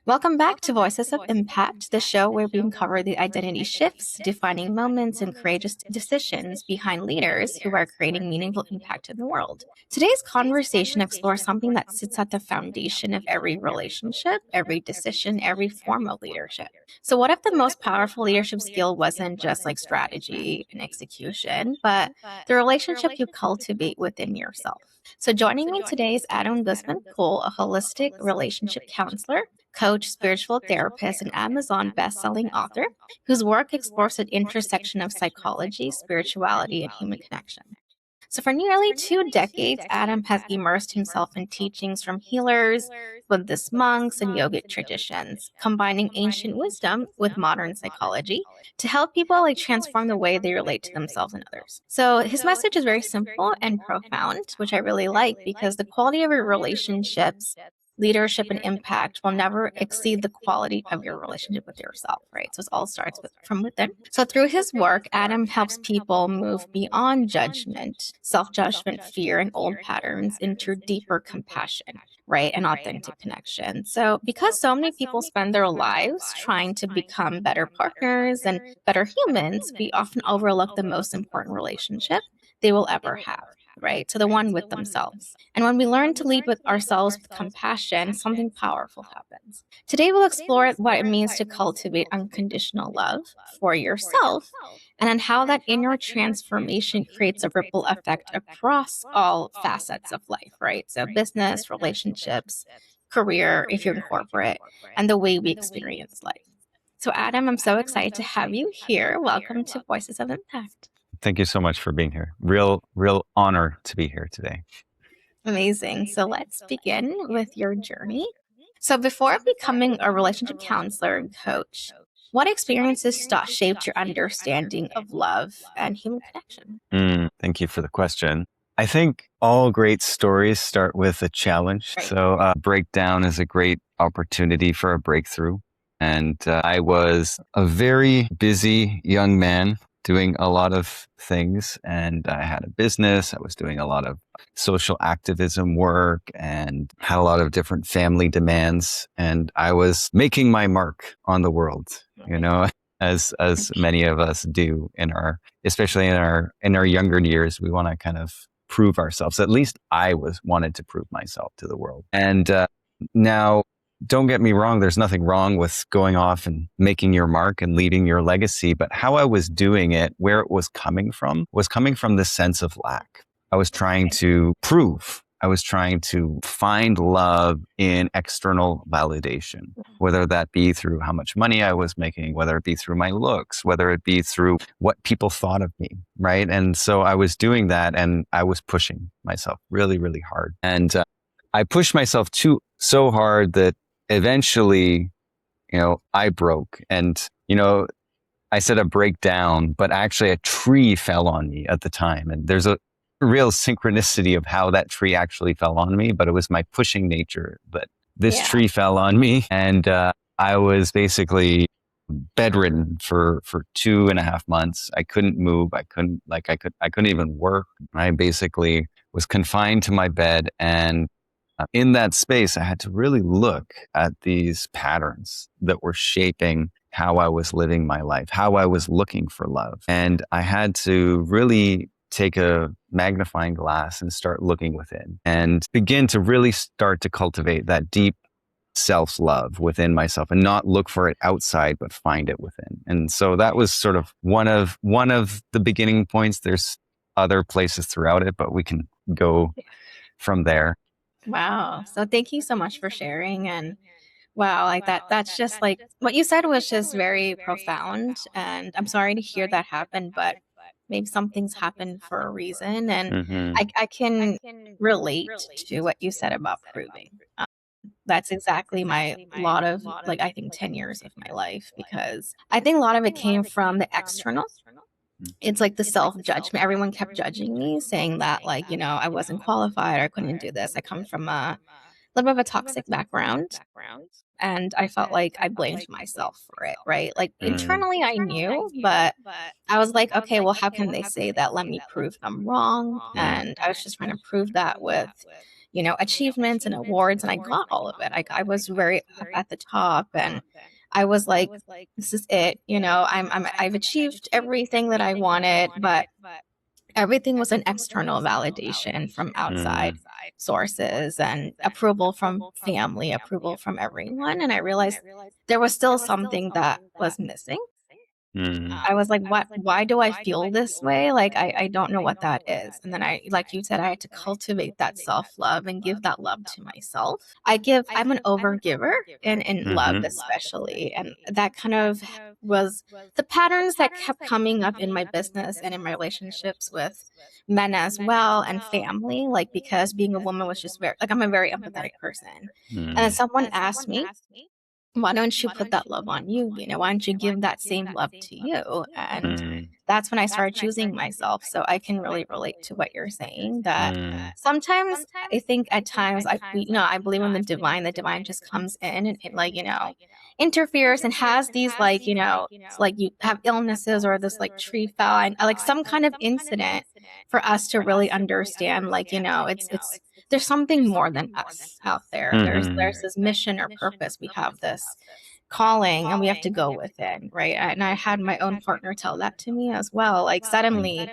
Welcome back to Voices of Impact, the show where we uncover the identity shifts, defining moments, and courageous decisions behind leaders who are creating meaningful impact in the world. Today's conversation explores something that sits at the foundation of every relationship, every decision, every form of leadership. So, what if the most powerful leadership skill wasn't just like strategy and execution, but the relationship you cultivate within yourself? So, joining me today is Adam Guzman-Poole, a holistic relationship counselor, coach, spiritual therapist, and Amazon best-selling author whose work explores the intersection of psychology, spirituality, and human connection. So, for nearly 2 decades, Adam has immersed himself in teachings from healers, Buddhist monks, and yogic traditions, combining ancient wisdom with modern psychology to help people transform the way they relate to themselves and others. So, his message is very simple and profound, which I really like because the quality of your relationships, leadership, and impact will never exceed the quality of your relationship with yourself, right? So it all starts from within. So through his work, Adam helps people move beyond judgment, self-judgment, fear, and old patterns into deeper compassion, right? And authentic connection. So because so many people spend their lives trying to become better partners and better humans, we often overlook the most important relationship they will ever have, right? So the one with themselves. And when we learn to lead with ourselves with compassion, something powerful happens. Today, we'll explore what it means to cultivate unconditional love for yourself and then how that inner transformation creates a ripple effect across all facets of life, right? So business, relationships, career, if you're in corporate, and the way we experience life. So, Adam, I'm so excited to have you here. Welcome to Voices of Impact. Thank you so much for being here. Real honor to be here today. Amazing. So let's begin with your journey. So before becoming a relationship counselor and coach, what experiences shaped your understanding of love and human connection? Thank you for the question. I think all great stories start with a challenge. Right. So breakdown is a great opportunity for a breakthrough. And I was a very busy young man doing a lot of things, and I had a business. I was doing a lot of social activism work and had a lot of different family demands. And I was making my mark on the world, as many of us do especially in our younger years. We want to kind of prove ourselves. At least I wanted to prove myself to the world. And now, don't get me wrong, there's nothing wrong with going off and making your mark and leaving your legacy. But how I was doing it, where it was coming from this sense of lack. I was trying to prove. I was trying to find love in external validation, whether that be through how much money I was making, whether it be through my looks, whether it be through what people thought of me, right? And so I was doing that, and I was pushing myself really, really hard. And I pushed myself so hard that eventually, I broke. And, I said a breakdown, but actually a tree fell on me at the time. And there's a real synchronicity of how that tree actually fell on me, but it was my pushing nature that this tree fell on me. And I was basically bedridden for 2.5 months. I couldn't move. I couldn't even work. I basically was confined to my bed, and in that space, I had to really look at these patterns that were shaping how I was living my life, how I was looking for love. And I had to really take a magnifying glass and start looking within and begin to really start to cultivate that deep self-love within myself, and not look for it outside, but find it within. And so that was sort of one of the beginning points. There's other places throughout it, but we can go from there. Wow. So thank you so much for sharing. And wow, that's just like what you said was just very profound. And I'm sorry to hear that happen, but maybe something's happened for a reason. And I can relate to what you said about proving. That's exactly my lot of I think 10 years of my life, because I think a lot of it came from the external. It's like the self-judgment. Everyone kept judging me, saying that I wasn't qualified or I couldn't do this. I come from a little bit of a toxic background, and I felt like I blamed myself for it, right? Like internally I knew, but I was like, okay, well, how can they say that? Let me prove them wrong. And I was just trying to prove that with achievements and awards, and I got all of it. I was very up at the top, and I was like, this is it. I've achieved everything that I wanted, but everything was an external validation from outside Mm, sources and approval from family, approval from everyone. And I realized there was still something that was missing. mm, I was like, what, why do I feel this way? Like, I don't know what that is. And then like you said, I had to cultivate that self love and give that love to myself. I'm an overgiver in love, mm-hmm, especially. And that kind of was the patterns that kept coming up in my business and in my relationships with men as well and family. Like, because being a woman was just like, I'm a very empathetic person. And then mm, someone asked me, why don't you put that love on you? Why don't you give that same love to you? And mm, that's when I started choosing myself. So I can really relate to what you're saying that mm, sometimes I think at times I believe in the divine. The divine just comes in and it like, interferes and has these like, it's like you have illnesses or this like tree fell and like some kind of incident for us to really understand, like, it's there's something more than us out there. mm-hmm, There's this mission or purpose. We have this calling and we have to go within, right? And I had my own partner tell that to me as well. Like suddenly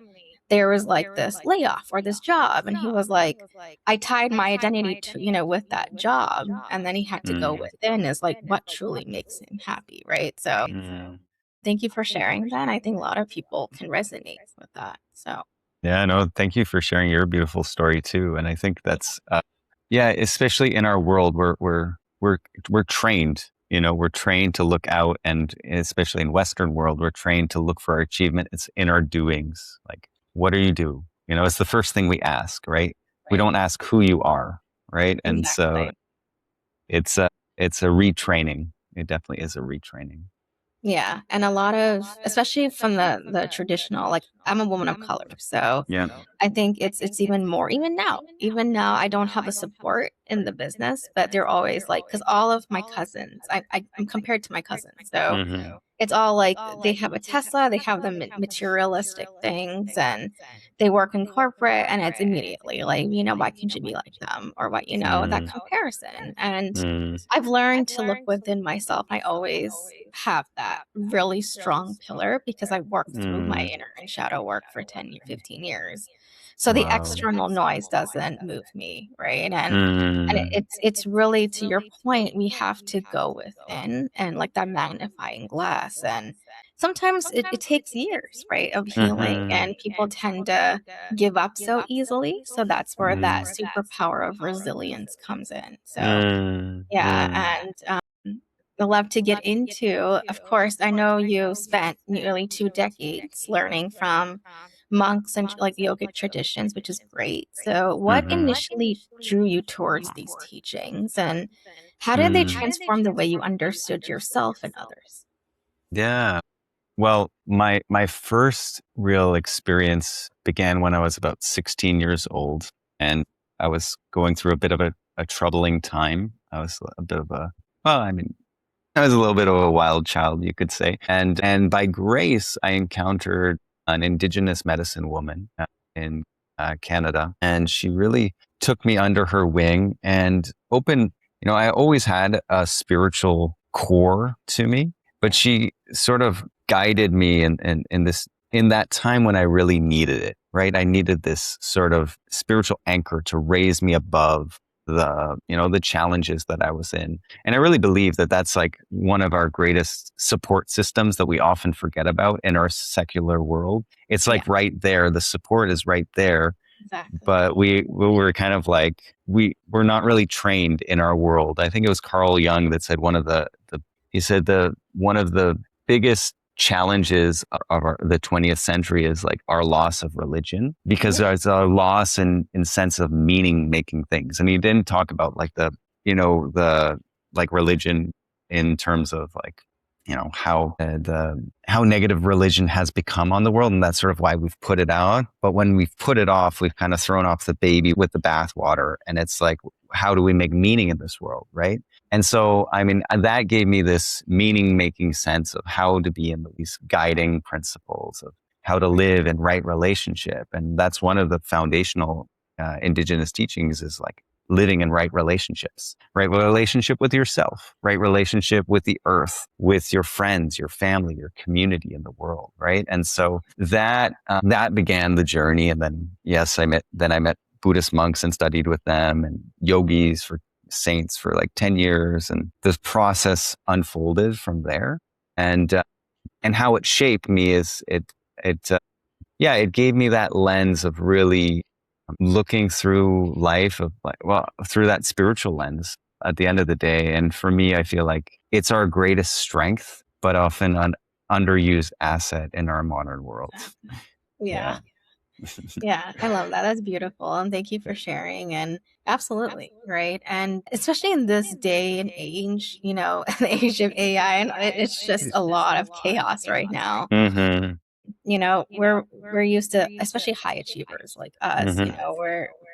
there was like this layoff or this job and he was like, I tied my identity to, with that job. And then he had to go mm, within is like what truly makes him happy, right? So mm. thank you for sharing that. I think a lot of people can resonate with that. So Yeah, no, thank you for sharing your beautiful story too. And I think that's, yeah, especially in our world, we're trained, we're trained to look out, and especially in Western world, we're trained to look for our achievement. It's in our doings. Like, what do you do? It's the first thing we ask, right? We right. don't ask who you are, right? And so Exactly. it's a retraining. It definitely is a retraining. Yeah, and a lot of especially from the traditional, like I'm a woman of color, so Yeah. I think it's even more even now. Even now I don't have a support in the business, but they're always like cuz all of my cousins, I'm compared to my cousins. So Mm-hmm. it's all like they have a Tesla, they have the materialistic things, and they work in corporate, and it's immediately like, why can't you be like them? Or what, that Mm, comparison. And mm, I've learned to look within myself. I always have that really strong pillar because I worked through my mm. inner and shadow work for 15 years. So the Wow. external noise doesn't move me, right? And Mm, it's really to your point, we have to go within and like that magnifying glass. And sometimes it takes years, right, of healing, mhm, and people tend to give up so easily. So that's where that mm, superpower of resilience comes in. So mm, yeah, mm, and I love to get into, of course, I know you spent nearly 2 decades learning from monks and like yogic traditions, which is great. So, what mhm, initially drew you towards these teachings, and how did they mm. transform the way you understood yourself and others? Yeah. Well, my first real experience began when I was about 16 years old, and I was going through a bit of a troubling time. I was a bit of a well, I mean, I was a little bit of a wild child, you could say. And by grace, I encountered an indigenous medicine woman in Canada, and she really took me under her wing and opened. I always had a spiritual core to me, but Yeah. she sort of guided me in that time when I really needed it. Right, I needed this sort of spiritual anchor to raise me above the challenges that I was in. And I really believe that that's like one of our greatest support systems that we often forget about in our secular world. It's Yeah, like right there. The support is right there, exactly. but we were kind of like we're not really trained in our world. I think it was Carl Jung that said he said the one of the biggest challenges of the 20th century is like our loss of religion, because Yeah, there's a loss in sense of meaning making things. And he didn't talk about like the like religion in terms of like how negative religion has become on the world, and that's sort of why we've put it out. But when we've put it off, we've kind of thrown off the baby with the bathwater, and it's like, how do we make meaning in this world, right? And so, I mean, that gave me this meaning making sense of how to be in these guiding principles of how to right. live in right relationship. And that's one of the foundational indigenous teachings is like living in right relationship with yourself, right relationship with the earth, with your friends, your family, your community, and the world, right? And so that began the journey. And then, yes, I met Buddhist monks and studied with them, and yogis for saints for like 10 years. And this process unfolded from there. And how it shaped me is it it gave me that lens of really looking through life of like, well, through that spiritual lens at the end of the day. And for me, I feel like it's our greatest strength, but often an underused asset in our modern world. Yeah. Yeah. Yeah, I love that. That's beautiful. And thank you for sharing. And absolutely, right? And especially in this day and age, the age of AI, and it's just a lot of chaos right now. Mm-hmm. We're used to, especially high achievers like us, Mm-hmm.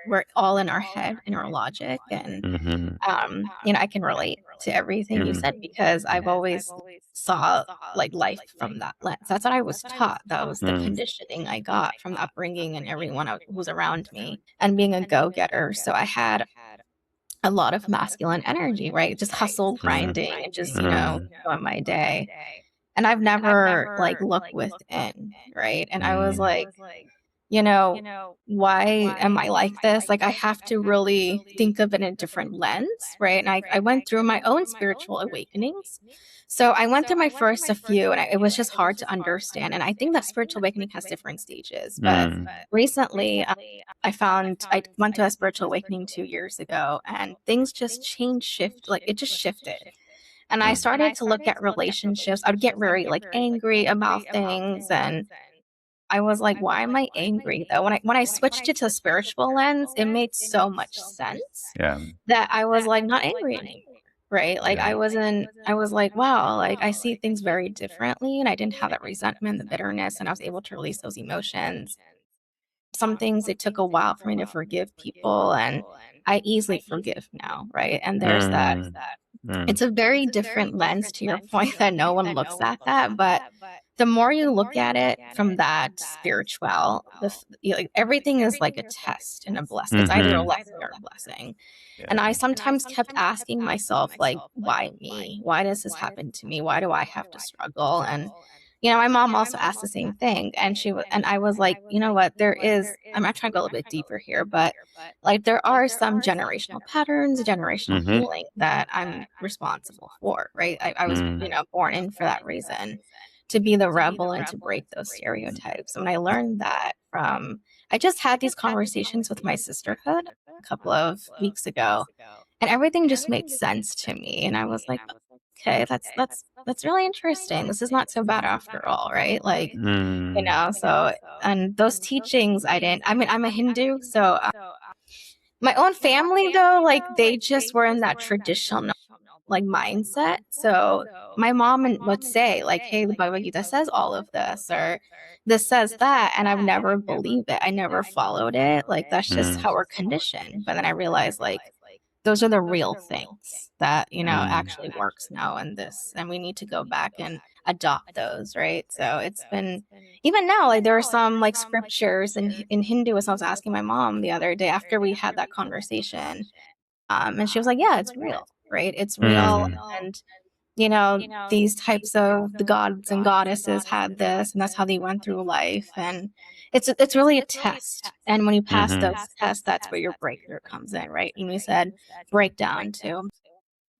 we're all in our head, in our logic. And Mm-hmm. I can relate to everything you said because I've always saw like life from that lens. That's what I was taught. That was the Mm-hmm. conditioning I got from the upbringing and everyone who was around me and being a go-getter. So I had a lot of masculine energy, right? Just hustle, grinding, and just, going my day. And I've never like looked within, right? And I was like, you know, why am I like this? Like, I have to really think of it in a different lens, right? And I went through my own spiritual awakenings. So I went through my first a few, and it was just hard to understand. And I think that spiritual awakening has different stages. But recently, I went to a spiritual awakening 2 years ago, and things just changed, like it just shifted. And I started to look at relationships. I would get very like angry about things, and I was like, "Why am I angry though?" When I switched it to a spiritual lens, it made so much sense Yeah. that I was like not angry anymore. Right? Like I was like, wow, like I see things very differently, and I didn't have that resentment, the bitterness, and I was able to release those emotions. Some things it took a while for me to forgive people, and I easily forgive now, right? And there's that. Mm-hmm. Mm-hmm. It's a very different lens to your point that no one looks at that, but the more you look at it from that spiritual, like everything is like a test and a blessing. It's either a lesson or a blessing. And I sometimes kept asking myself, like, why me? Why does this happen to me? Why do I have to struggle? And my mom also asked the same thing, and and I was like, you know what? I'm not trying to go a little bit deeper here, but like there are some generational patterns, generational Mm-hmm. healing that I'm responsible for, right? I was, born in for that reason, to be the rebel and to break those stereotypes. And I learned that I just had these conversations with my sisterhood a couple of weeks ago, and everything just made sense to me. And I was like, okay, that's really interesting. This is not so bad after all, right? Like, Mm-hmm. so, and those teachings, I mean, I'm a Hindu, so my own family though, like they just were in that traditional like mindset. So my mom would say like, "Hey, the Bhagavad Gita says all of this, or this says that," and I've never believed it. I never followed it. Like that's just how we're conditioned. But then I realized like those are the real things that actually works now in this, and we need to go back and adopt those, right? So it's been, even now, like there are some like scriptures in Hinduism. I was asking my mom the other day after we had that conversation, and she was like, yeah, it's real, right? It's real. Mm-hmm. And these types of the gods and goddesses had this, and that's how they went through life. And it's really a test. And when you pass Mm-hmm. those tests, that's where your breakthrough comes in, right? And you said breakdown to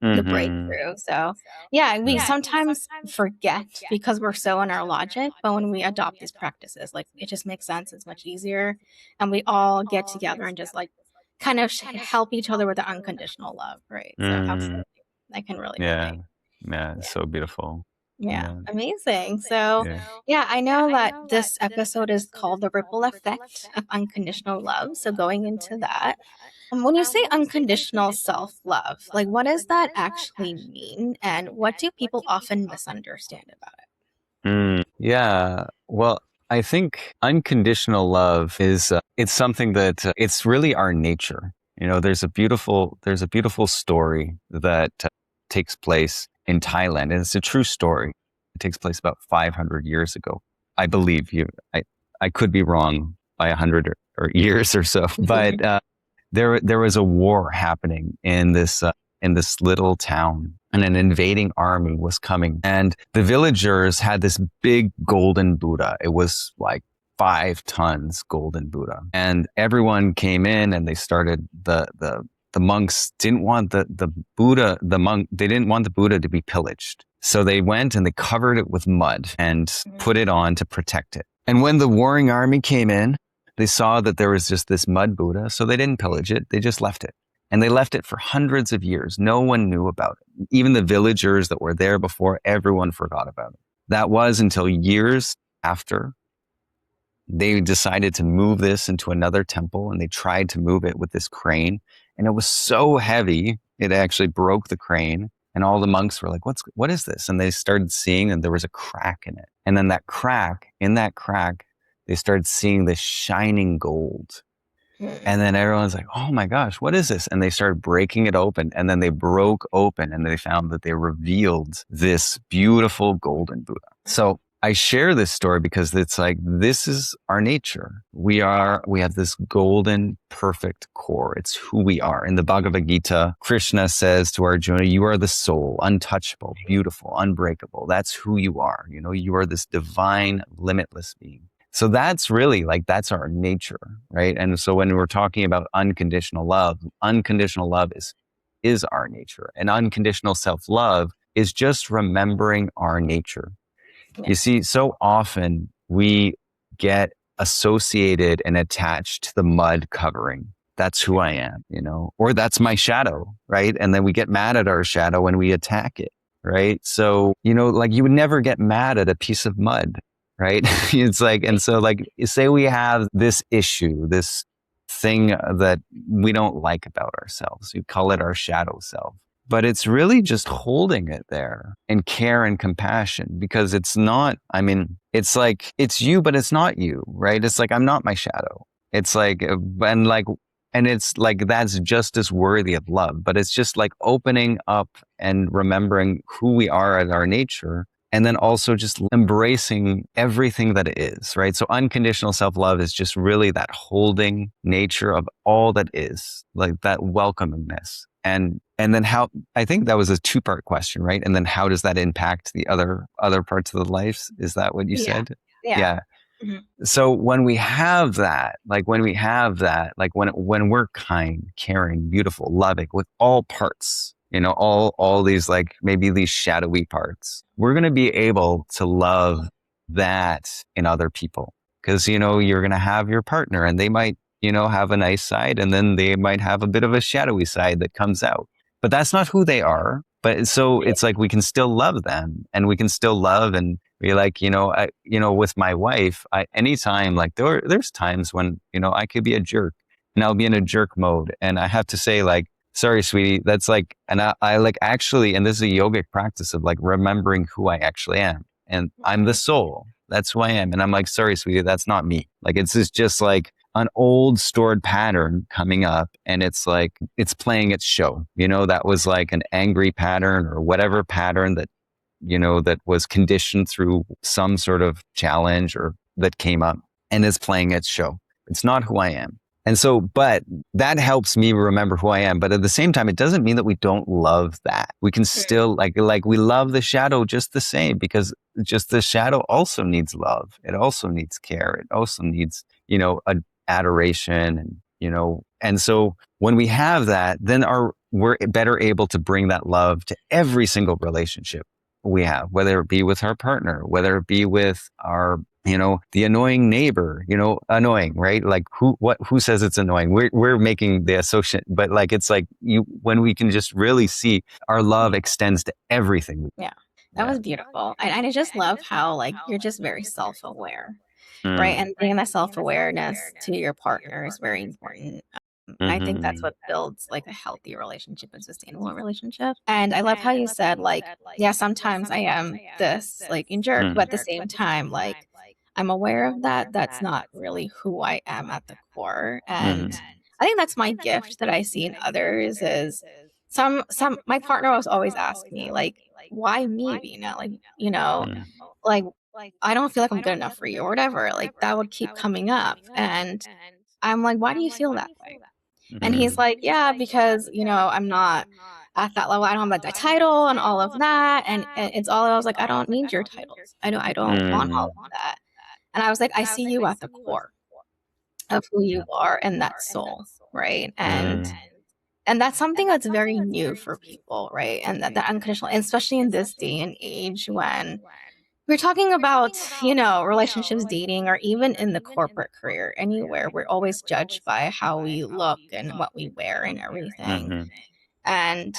the Mm-hmm. breakthrough. So yeah, we sometimes forget because we're so in our logic, but when we adopt these practices, like it just makes sense. It's much easier, and we all get together and just like kind of help each other with the unconditional love, right? So Mm-hmm. absolutely, I can really Yeah. relate. Yeah. It's Yeah. so beautiful. Yeah, Yeah. amazing. So, Yeah. yeah, I know that this episode is called The Ripple Effect of Unconditional Love. So, going into that, when you say unconditional self love, like what does that actually mean? And what do people often misunderstand about it? Yeah. Well, I think unconditional love is it's something that it's really our nature. There's a beautiful story that takes place in Thailand, and it's a true story. It takes place about 500 years ago. I believe you. I could be wrong by 100 or years or so, but there was a war happening in this little town, and an invading army was coming. And the villagers had this big golden Buddha. It was like 5 tons golden Buddha. And everyone came in and they started the monks didn't want they didn't want the Buddha to be pillaged. So they went and they covered it with mud and put it on to protect it. And when the warring army came in, they saw that there was just this mud Buddha. So they didn't pillage it. They just left it. And they left it for hundreds of years. No one knew about it. Even the villagers that were there before, everyone forgot about it. That was until years after they decided to move this into another temple, and they tried to move it with this crane. And it was so heavy, it actually broke the crane. And all the monks were like, what is this? And they started seeing, and there was a crack in it. And then in that crack, they started seeing this shining gold. And then everyone's like, oh my gosh, what is this? And they started breaking it open. And then they broke open and they found that they revealed this beautiful golden Buddha. So I share this story because it's like, this is our nature. We have this golden, perfect core. It's who we are. In the Bhagavad Gita, Krishna says to Arjuna, you are the soul, untouchable, beautiful, unbreakable. That's who you are. You are this divine, limitless being. So that's really that's our nature, right? And so when we're talking about unconditional love is our nature. And unconditional self-love is just remembering our nature. Yeah. You see, so often we get associated and attached to the mud covering. That's who I am, or that's my shadow, right? And then we get mad at our shadow when we attack it, right? So, you would never get mad at a piece of mud. Right? It's like, and so say we have this issue, this thing that we don't like about ourselves. We call it our shadow self, but it's really just holding it there in care and compassion, because it's not, it's like, it's you, but it's not you, right? It's like, I'm not my shadow. It's like, and it's like, that's just as worthy of love, but it's just like opening up and remembering who we are as our nature. And then also just embracing everything that it is, right? So unconditional self-love is just really that holding nature of all that is, like that welcomingness. And then how, I think that was a 2-part question, right? And then how does that impact the other parts of the lives? Is that what you said? Yeah. Mm-hmm. So when we have that, when we're kind, caring, beautiful, loving with all parts, all these maybe these shadowy parts, we're going to be able to love that in other people. Because, you're going to have your partner and they might, have a nice side, and then they might have a bit of a shadowy side that comes out. But that's not who they are. But so it's like we can still love them, and we can still love and be like, with my wife, anytime, there's times when, I could be a jerk and I'll be in a jerk mode. And I have to say, sorry, sweetie, that's and I actually, and this is a yogic practice of remembering who I actually am. And I'm the soul. That's who I am. And I'm like, sorry, sweetie, that's not me. It's just an old stored pattern coming up, and it's it's playing its show. That was an angry pattern or whatever pattern that, that was conditioned through some sort of challenge or that came up and is playing its show. It's not who I am. And so, but that helps me remember who I am. But at the same time, it doesn't mean that we don't love that. We can still we love the shadow just the same, because just the shadow also needs love. It also needs care. It also needs, adoration and so when we have that, then we're better able to bring that love to every single relationship we have, whether it be with our partner, whether it be with our, the annoying neighbor, annoying, right? Who says it's annoying? We're making the association, but it's when we can just really see our love extends to everything. Yeah. That was beautiful. And I just love how you're just very self-aware, right? And bringing that self-awareness to your partner is very important. And I think that's what builds a healthy relationship and sustainable relationship. And I love how you said yeah, sometimes I am this jerk, but at the same time, I'm aware of that. That's not really who I am at the core. And I think that's my gift that I see in others is my partner was always ask me why me, Vina? Like I don't feel like I'm good enough for you or whatever. That would keep coming up. And I'm like, why do you feel that way? And he's like, yeah, because, I'm not at that level. I don't have a title and all of that. And it's all, I was like, I don't need your titles. I don't want all of that. And I was like, I see you at the core of who you are and that soul, right? And that's something that's very new for people, right? And that unconditional, and especially in this day and age when we're talking about, relationships, dating, or even in the corporate career, anywhere, we're always judged by how we look and what we wear and everything. Mhm. And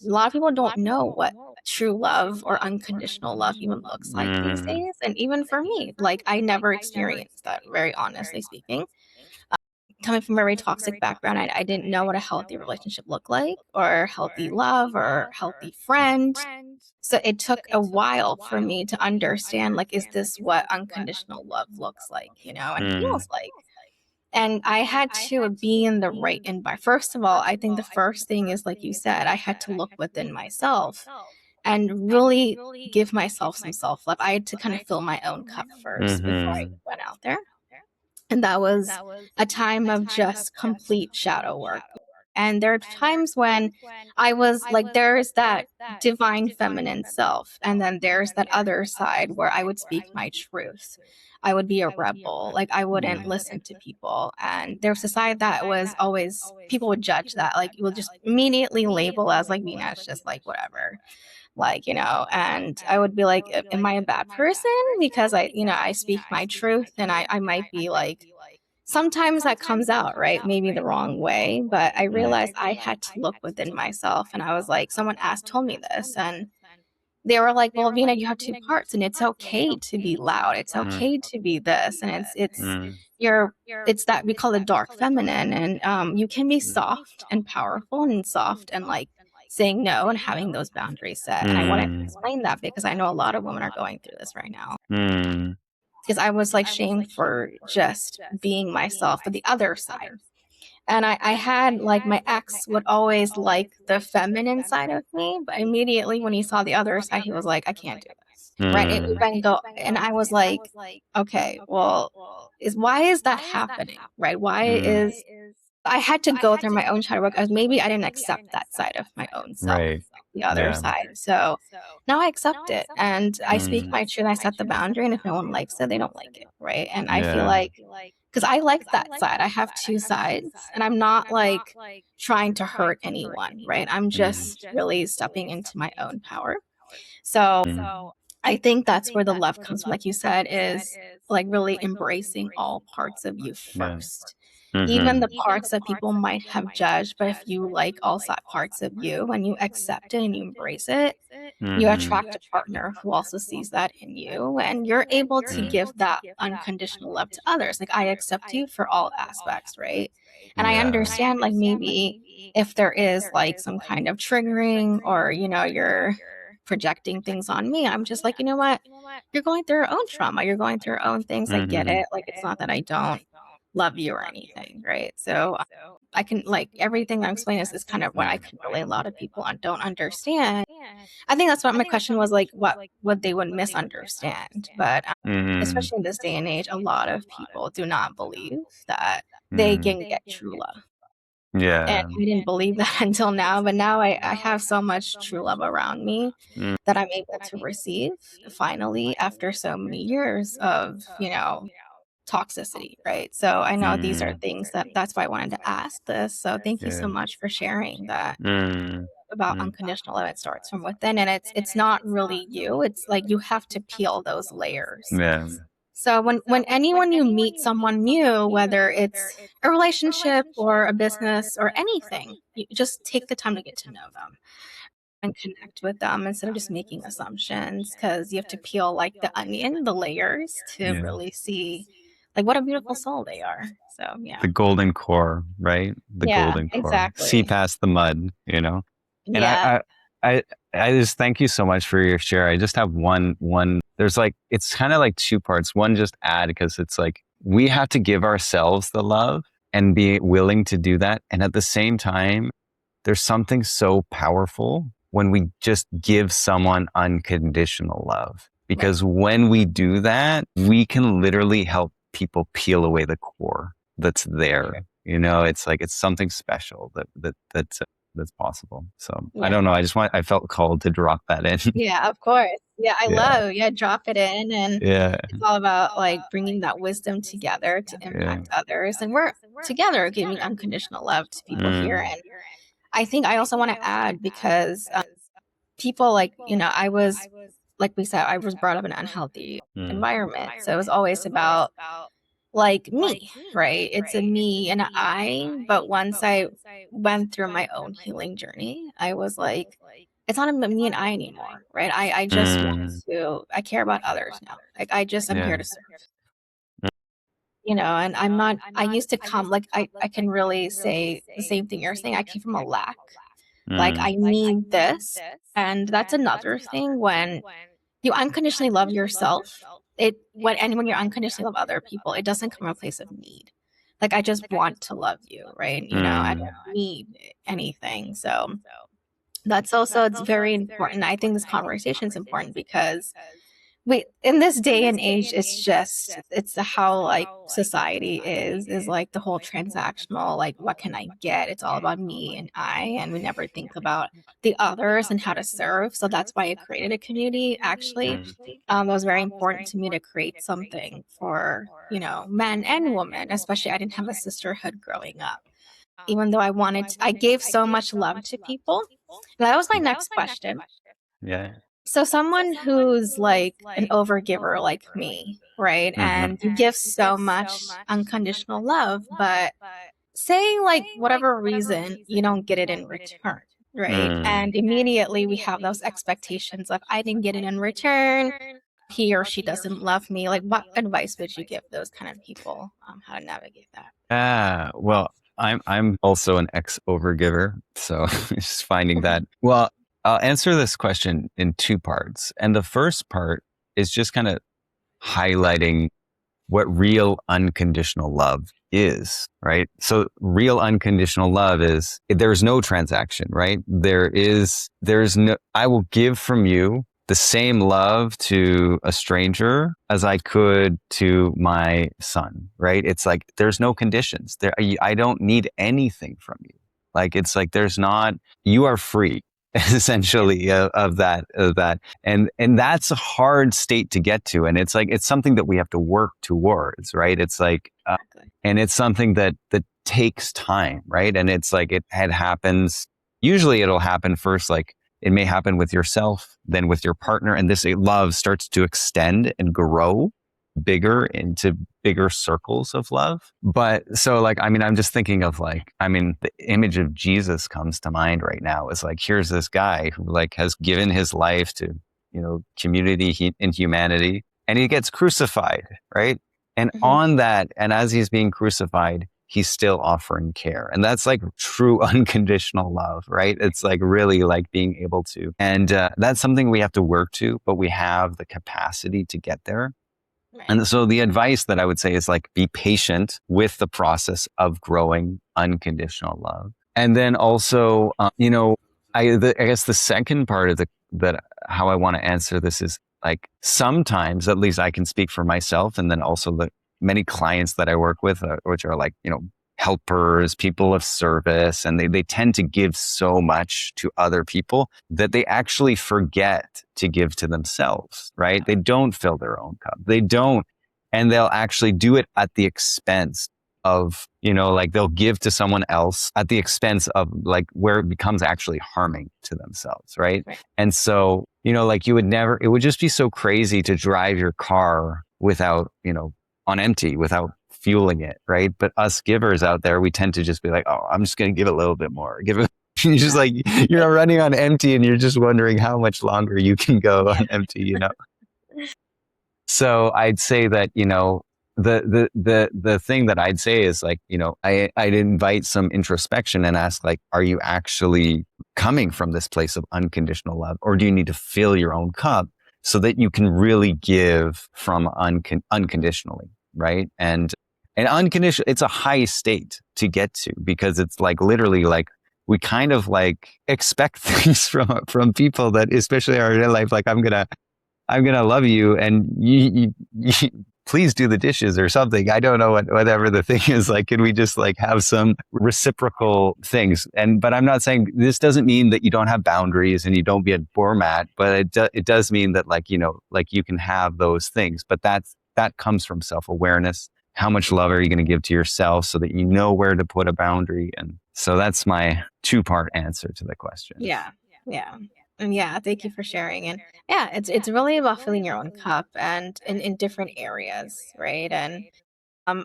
a lot of people don't know what true love or unconditional love even looks like these Mm. days. And even for me, like I never experienced that, very honestly speaking. Coming from a very toxic background, I didn't know what a healthy relationship looked like, or healthy love, or healthy friend. So it took a while for me to understand, like, is this what unconditional love looks like, and Mm. feels like? And I had to be in the right environment. First of all, I think the first thing is, like you said, I had to look within myself and really give myself some self love. I had to kind of fill my own cup first before I Mhm. went out there. And that was a time of just complete shadow work. And there are times when I was like, there's that divine feminine self. And then there's that other side where I would speak my truth. I would be a rebel. Like, I wouldn't Mm. listen to people. And there's a side that was always, people would judge that. Like, you will just immediately label as like, Vina's just like, whatever, like, and I would be like, Am I a bad person because I speak my truth?" And I might be like, sometimes that comes out, right, maybe the wrong way, but I realized I had to look within myself. And I was like, someone asked told me this, and they were like, "Well, Vina, you have two parts, and it's okay to be loud. It's Mm. okay to be this." And it's Mm. your it's that we call it dark feminine. And you can be soft and powerful, and soft and like saying no and having those boundaries set. And I wanted to Mm. explain that because I know a lot of women are going through this right now. Mm. Because I was like shamed for just being myself, but the other side. And I had like, my ex would always like the feminine side of me, but immediately when he saw the other side, he was like, I can't do this. Right. It would Mm. then go, and I was like, okay, well, why is that happening? Right? Why Mm. is I had to go through my own shadow work, as maybe I didn't accept that side of my own self, Right. the other Yeah. side. So now I accept it and I speak Mm. my truth. I set the boundary, and if no one likes it, they don't like it. Right. And I feel Yeah. like, because I like that side, I have two sides, and I'm not like trying to hurt anyone. Right. I'm Mm. just really stepping into my own power. So Mm. I think that's where the love comes from, like you said, is like really embracing all parts of you Yeah. first. Even Mhm. the parts that people might have judged, but if you like all parts of you and you accept it and you embrace it, you Mhm. attract a partner who also sees that in you, and you're able to Mm. give that unconditional love to others. Like, I accept you for all aspects, right? And I Yeah. understand, like, maybe if there is like some kind of triggering, or you're projecting things on me, I'm just like, you know what? You're going through your own trauma. You're going through your own things. I get Mhm. it. Like, it's not that I don't love you or anything, right? So I can, like, everything I'm explaining is kind of what I can relate. A lot of people don't understand. I think that's what my question was, like, what they would misunderstand. But Mhm. especially in this day and age, a lot of people do not believe that they Mm. can get true love. And Yeah. I didn't believe that until now, but now I have so much true love around me Mm. that I'm able to receive finally after so many years of, toxicity, right? So I know these are Mm. things that's why I wanted to ask this. So thank you so Yeah. much for sharing that Mm. about Mm. unconditional love. It starts from within, and it's not really you. It's like you have to peel those layers. Yeah. So when anyone you meet someone new, whether it's a relationship or a business or anything, you just take the time to get to know them and connect with them instead of just making assumptions, because you have to peel like the onion, the layers, to Yeah. really see like what a beautiful soul they are. So yeah. The golden core, right? The Yeah, golden core. See exactly. past the mud. And Yeah. I just thank you so much for your share. I just have one there's like it's kind of like two parts. One just add because it's like we have to give ourselves the love and be willing to do that. And at the same time, there's something so powerful when we just give someone unconditional love. Right. Because when we do that, we can literally help people peel away the core that's there. It's like it's something special that's possible. So I Yeah. don't know. I felt called to drop that in. Yeah, of course. Yeah, I Yeah, love, yeah, drop it in, and yeah, it's all about, like, bringing that wisdom together to yeah. impact others, and we're together giving unconditional love to people here, Mm, and I think I also wanna add because, people, like, I was like we said, I was brought up in an unhealthy mm, environment, so it was always about, like, me, right? It's a me and a I, but once I went through my own healing journey, I was like, "It's not a me and I anymore," right? I just want mm, to I care about others now. Like, I'm yeah. here to serve, and I used to come like, I can really say the same thing you're saying. I came from a lack. Like, Mm, I need this, and that's another thing when you unconditionally love yourself, when you unconditionally love other people, it doesn't come from a place of need. Like, I just want to love you, right? I mm, don't need anything. So that's also it's very important. I think this conversation is important because we in this day and age, it's how like society is like the whole transactional, like what can I get? It's all about me and I, and we never think about the others and how to serve. So that's why I created a community. Actually, mm. it was very important to me to create something for men and women. Especially, I didn't have a sisterhood growing up. Even though I gave so much love to people. That was my next question. Yeah. So someone who's like an overgiver like me, right? Mm-hmm. And you give so much unconditional love, but say like whatever reason you don't get it in return, right? Mm. And immediately we have those expectations of I didn't get it in return, he or she doesn't love me. Like what advice would you give those kind of people how to navigate that? Well, I'm also an ex overgiver, so just finding that. Well, I'll answer this question in two parts, and the first part is just kind of highlighting what real unconditional love is, right? So real unconditional love is there's no transaction, right? There's no, I will give from you the same love to a stranger as I could to my son, right? It's like there's no conditions there. I don't need anything from you. Like it's like there's not, you are free essentially of that and that's a hard state to get to, and it's like it's something that we have to work towards, right? It's like Exactly. and it's something that takes time, right? And it's like it happens, usually it'll happen first, like it may happen with yourself, then with your partner, and this love starts to extend and grow bigger into bigger circles of love. But so like, I mean, I'm just thinking of like, I mean, the image of Jesus comes to mind right now. Is like, here's this guy who like has given his life to, community and humanity, and he gets crucified, right? And Mhm. on that, and as he's being crucified, he's still offering care. And that's like true unconditional love, right? It's like really like being able to, and that's something we have to work to, but we have the capacity to get there. Right. And so the advice that I would say is like be patient with the process of growing unconditional love. And then also, I guess the second part of that how I want to answer this is like sometimes, at least I can speak for myself, and then also the many clients that I work with, which are like helpers, people of service, and they tend to give so much to other people that they actually forget to give to themselves, right? They don't fill their own cup. They don't, and they'll actually do it at the expense of, like they'll give to someone else at the expense of like where it becomes actually harming to themselves, right? Right. And so, like it would just be so crazy to drive your car without, on empty, without fueling it, right? But us givers out there, we tend to just be like, oh, I'm just going to give a little bit more. Give it. You're just like, you're running on empty and you're just wondering how much longer you can go Yeah. on empty. So I'd say that, the thing that I'd say is like, I'd invite some introspection and ask like, are you actually coming from this place of unconditional love, or do you need to fill your own cup so that you can really give from unconditionally, right? And unconditional, it's a high state to get to, because it's like literally like we kind of like expect things from people that, especially in our real life, like I'm gonna love you, and you please do the dishes or something. I don't know whatever the thing is. Like, can we just like have some reciprocal things? But I'm not saying this doesn't mean that you don't have boundaries and you don't be a doormat, but it does mean that like, like you can have those things, but that comes from self-awareness. How much love are you going to give to yourself so that you know where to put a boundary? And so that's my two-part answer to the question. Yeah. Yeah. And yeah, thank you for sharing. And yeah, it's really about filling your own cup and in different areas, right? And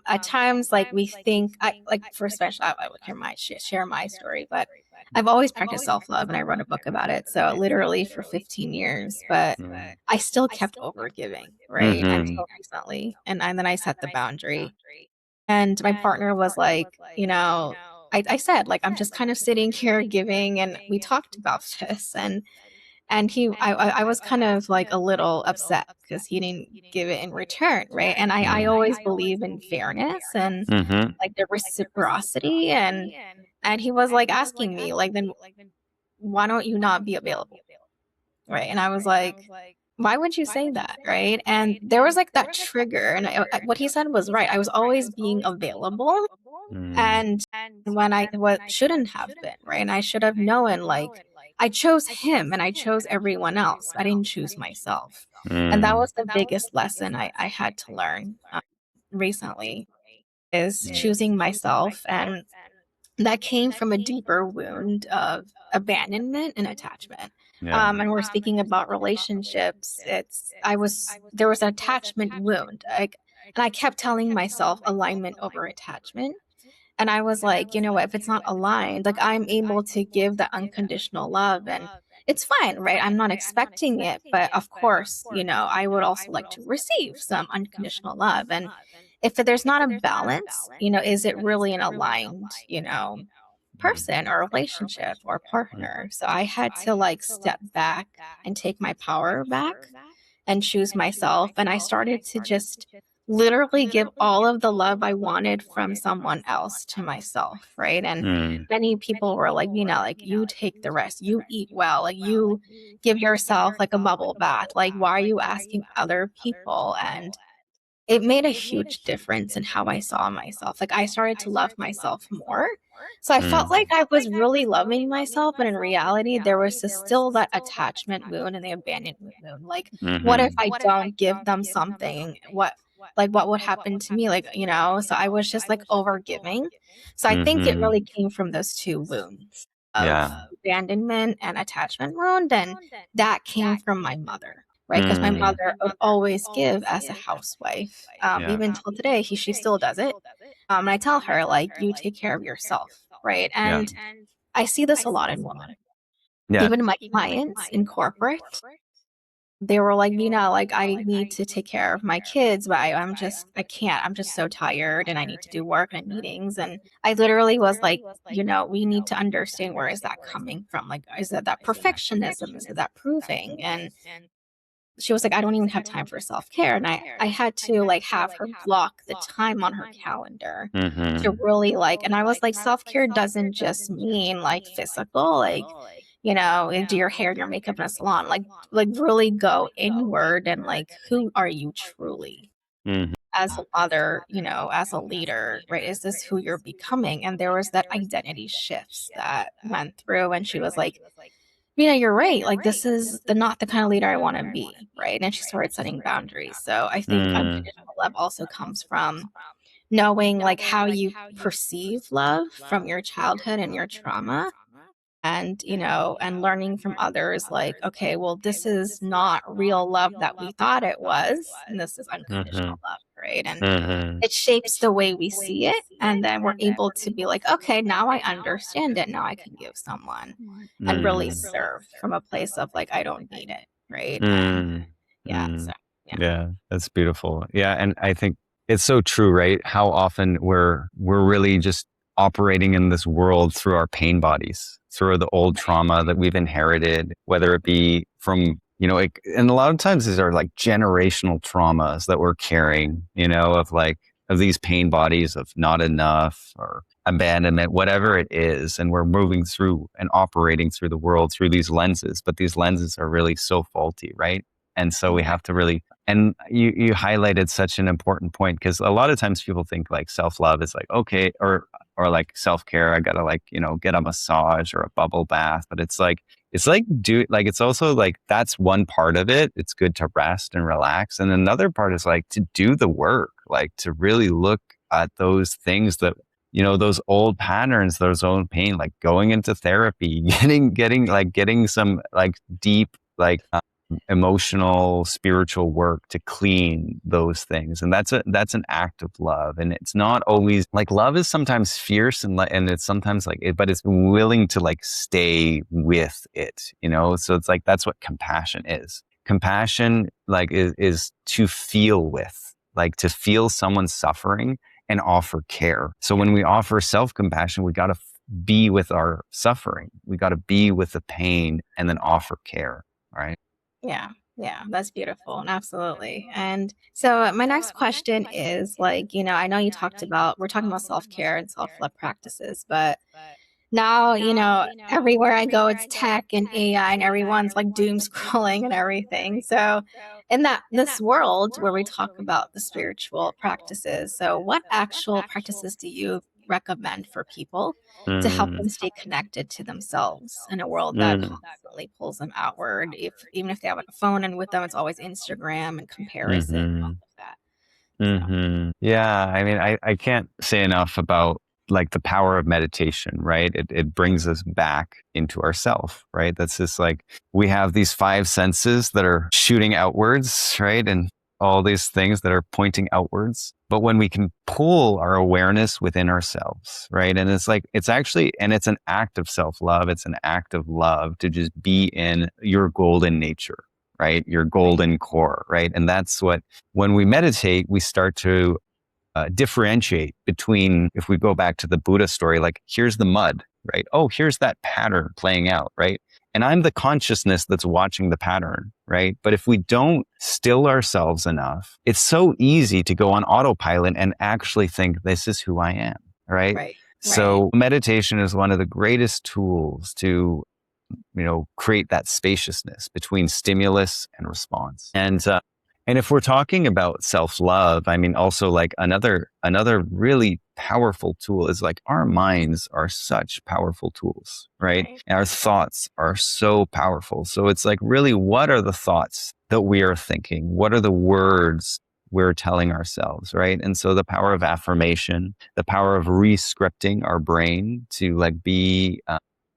at times like we think I like for especially I would share my story, but I've always practiced self-love and I wrote a book about it. So literally for 15 years, but I still kept over giving, right? Mm-hmm. Until recently. And then I set the boundary. And my partner was like, I said, like, I'm just kind of sitting here giving, and we talked about this, and I was kind of like a little upset because he didn't give it in return, right? And I always believe in fairness and Mm-hmm. like the reciprocity, and he was like asking me, like, then why don't you not be available, right? And I was like, why would you say that, right? And there was like that trigger, and what he said was right. I was always being available, and when I what shouldn't have been, right? And I should have known, like, I chose him and I chose everyone else. I didn't choose myself. And that Mm. was the biggest lesson I had to learn recently is choosing myself. And that came from a deeper wound of abandonment and attachment. Yeah. And we're speaking about relationships. There was an attachment wound. And I kept telling myself alignment over attachment. And I was like, you know what, if it's not aligned, like I'm able to give the unconditional love and it's fine, right? I'm not expecting it. But of course, I would also like to receive some unconditional love. And if there's not a balance, is it really an aligned, person or relationship or partner? So I had to like step back and take my power back and choose myself. And I started to just literally give all of the love I wanted from someone else to myself, right? And Mm. many people were like, like you take the rest, you eat well, like you give yourself like a bubble bath. Like, why are you asking other people? And it made a huge difference in how I saw myself. Like I started to love myself more. So I felt like I was really loving myself, but in reality, there was still that attachment wound and the abandonment wound. Like, what if Mm-hmm. I don't give them something? What would happen to me? Like, so I was just like over giving. So I think it Mm-hmm. really came from those two wounds of Yeah. abandonment and attachment wound. And that came from my mother, right? Because my Mm. mother would always give as a housewife. Yeah. Even till today, she still does it. And I tell her, like, you take care of yourself, right? Yeah. And I see this a lot in women. Yeah. Even my clients in corporate, they were like, like, I need to take care of my kids, but I can't. I'm just so tired and I need to do work and meetings. And I literally was like, we need to understand where is that coming from? Like, is it that perfectionism? Is it that proving? And she was like, I don't even have time for self-care. And I had to like have her block the time on her calendar to Mm-hmm. really like, and I was like, self-care doesn't just mean like physical, like, do your hair and your makeup in a salon, like really go inward and like, who are you truly Mm-hmm. as a mother, as a leader, right? Is this who you're becoming? And there was that identity shifts that went through. And she was like, you're right. Like this is not the kind of leader I want to be, right? And she started setting boundaries. So I think Mm. unconditional love also comes from knowing like how you perceive love from your childhood and your trauma, and and learning from others like, okay, well, this is not real love that we thought it was, and this is Mm-hmm. unconditional love, right? And Mm-hmm. it shapes the way we see it, and then we're able to be like, okay, now I understand it, now I can give someone and really Mm. serve from a place of like, I don't need it, right? And Mm. yeah, Mm. so yeah. Yeah, that's beautiful. Yeah, and I think it's so true, right? How often we're really just operating in this world through our pain bodies, through the old trauma that we've inherited, whether it be from, like, and a lot of times these are like generational traumas that we're carrying, of these pain bodies of not enough or abandonment, whatever it is. And we're moving through and operating through the world through these lenses, but these lenses are really so faulty, right? And so we have to really And you highlighted such an important point because a lot of times people think like self love is like okay, or like self care. I gotta like get a massage or a bubble bath, but it's like it's also like that's one part of it. It's good to rest and relax, and another part is like to do the work, like to really look at those things that those old patterns, those old pain, like going into therapy, getting some like deep emotional spiritual work to clean those things, and that's an act of love. And it's not always like love is sometimes fierce and it's sometimes like it, but it's willing to like stay with it, so it's like that's what compassion is. Compassion like is to feel with, like to feel someone's suffering and offer care. So when we offer self-compassion, we got to be with our suffering, we got to be with the pain and then offer care, right? Yeah. Yeah, that's beautiful. And absolutely. And so my next question is like, I know we're talking about self-care and self-love practices, but now, everywhere I go, it's tech and AI and everyone's like doom scrolling and everything. So in this world where we talk about the spiritual practices, so what actual practices do you recommend for people to help Mm, them stay connected to themselves in a world that mm, constantly pulls them outward? Even if they have a phone and with them, it's always Instagram and comparison and all mm-hmm. of that. So Yeah, I mean, I can't say enough about like the power of meditation, right? It brings us back into ourself, right? That's just like we have these five senses that are shooting outwards, right? And all these things that are pointing outwards. But when we can pull our awareness within ourselves, right? And it's like, it's an act of self love. It's an act of love to just be in your golden nature, right? Your right, golden core, right? And that's what when we meditate, we start to differentiate between, if we go back to the Buddha story, like here's the mud, right? Oh, here's that pattern playing out, right? And I'm the consciousness that's watching the pattern, right? But if we don't still ourselves enough, it's so easy to go on autopilot and actually think this is who I am, right? right, right, So meditation is one of the greatest tools to create that spaciousness between stimulus and response. And if we're talking about self-love, I mean, also like another really powerful tool is like our minds are such powerful tools, right? right, And our thoughts are so powerful. So it's like, really, what are the thoughts that we are thinking? What are the words we're telling ourselves, right? And so the power of affirmation, the power of re-scripting our brain to like be